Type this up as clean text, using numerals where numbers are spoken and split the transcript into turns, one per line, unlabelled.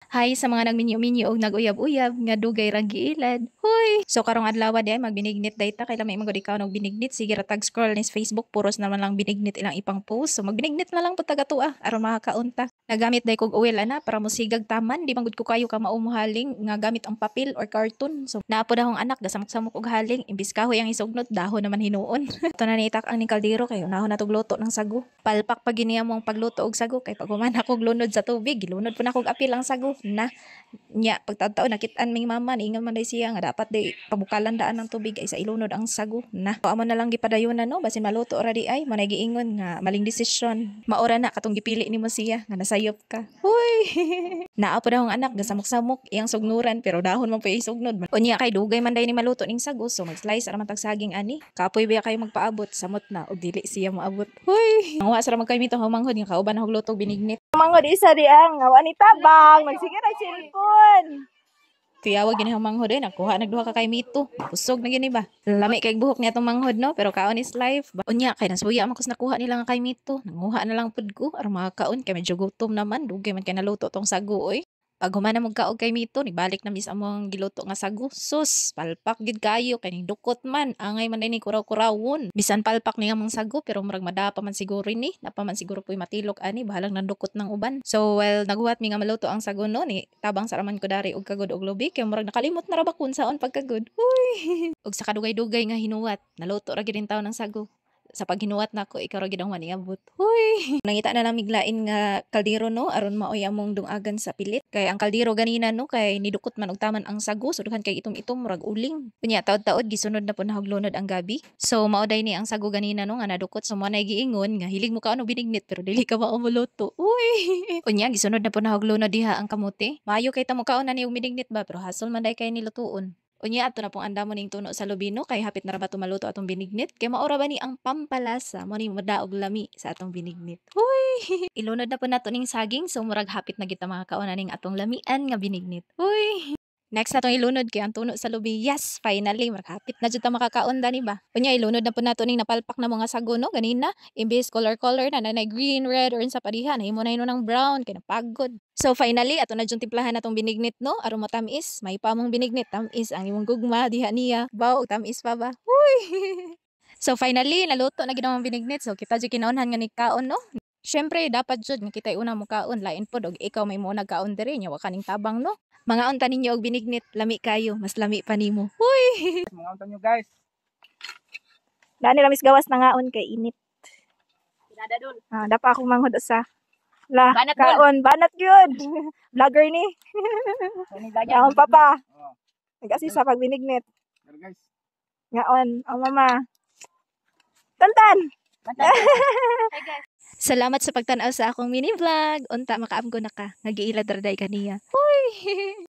Hi sa mga nagminyo-minyo og nag-uyab-uyab nga dugay ra giilad. Hoy! So karong adlaw di ay magbinignit dayta kay lamay magud ikaw og binignit sige ra tag scroll ni Facebook puros naman lang binignit ilang ipang post. So magbinignit na lang pud taga-tua aron makakaunta. Nagamit day kog oil ana para mosigag taman di man gud ko kayo ka maumuhaling nga gamit ang papel or carton. So naapo akong anak gasamok-samok og haling imbis kahoy ang isugnot dahon naman hinuon. Ito na niitak ang ning kaldero kay unahon na tog luto ng sago. Palpak pa giniya mong pagluto og sago kay pag human akog lunod sa tubig gilunod po na akog apil ang sago na nya pagtataon nakit-an ming mama niingon man day siya nga dapat day pabukalan daan ng tubig ay sa ilunod ang sago na amo na lang gipadayon no basin maluto ra di ay manay giingon nga maling desisyon maora na katong gipili nimo siya nga nasayop ka huy naa pa daw ang anak gasamok-samok iyang sugnuran pero dahon man po isugnod unya kay dugay man day ni maluto ning sago so mag-slice ra man tag saging ani kapoy biya kayo magpaabot samot na og dili siya moabot huy ang wa sa magkay mito humanghod nga kauban og luto binignit
Manghod isa di ang nga ni tabang nagsige na cellphone.
Tiyawag gini ang manghod eh, nakuha nagduha ka kay mito. Usog na gini ba? Lami kay buhok niya tong manghod no, pero kaon is life. Unya kay nasuya man kus nakuha nila nga kay mito. Nanguha na lang pud ko aron makakaon kay medyo gutom naman, dugay man kay naluto tong sagu oy. Pag humana mo kaog kay mito, nibalik na mis among giluto nga sagu. Sus, palpak gid kayo kay ning dukot man. Angay man ni kuraw-kurawon. Bisan palpak ni among sagu pero murag madapa man siguro ni. Napa man siguro puy matilok ani bahalang nandukot ng uban. So while naghuhat mi nga maluto ang sagu no ni tabang sa raman ko dari og kagud og lubi kay murag nakalimot na ra ba kun saon pagkagud. Huy. Og sa kadugay-dugay nga hinuwat, naluto ra gid taon ng sagu sa paghinuwat nako ikaw ra gid ang maniabot. Huy. Nangita na lang miglain nga kaldero no aron maoy among dungagan sa pilit. Kay ang kaldero ganina no kay nidukot man og taman ang sagu so dughan kay itom-itom murag uling. Unya taod-taod gisunod na po nahuglunod ang gabi. So maoday ni ang sagu ganina no nga nadukot so mo nay giingon nga hilig mo kaon og binignit pero dili ka maumuluto. Uy. Unya gisunod na po nahuglunod diha ang kamote. Maayo kay tamo kaon na ni og binignit ba pero hasol man day kay nilutuon. Unya ato na pong andamo ning tuno sa lubino kay hapit na ra ba maluto atong binignit kay maora ba ni ang pampalasa mo ni modaog lami sa atong binignit. Huy! Ilunod na po nato ning saging so murag hapit na kita makakaon na ning atong lamian nga binignit. Huy! Next na itong ilunod kay ang tuno sa lubi. Yes, finally, maghapit na dyan ta makakaon dani ba? Unya, ilunod na po nato ning napalpak na mga sago no ganina. Imbis color-color na nanay green, red, or sa parihan. Himo na ng brown kay napagod. So finally, ato na dyan timplahan natong binignit no. Aron mo tamis, may pa mong binignit. Tamis ang imong gugma, diha niya. Baw, tamis pa ba? Huy! So finally, naluto na ginawang binignit. So kita dyan kinaunhan nga ni kaon no. Syempre, dapat jud nga kita'y una mo kaon. Lain po, og ikaw may muna kaon diri. Nyawa kaning tabang no. Mga unta ninyo og binignit, lami kayo, mas lami pa nimo. Huy!
Mga unta nyo guys.
Dani lamis gawas na ngaon kay init.
Pinada dun.
Ah, dapa ako manghod sa. La,
Banat
kaon, banat gyud. Vlogger ni. Kaon papa.
Oh,
Nag-assist sa pagbinignit.
pero guys.
Ngaon, ang mama. Tantan.
Salamat sa pagtanaw sa akong mini vlog. Unta makaamgo na ka. Nagiila darday kaniya. Huy!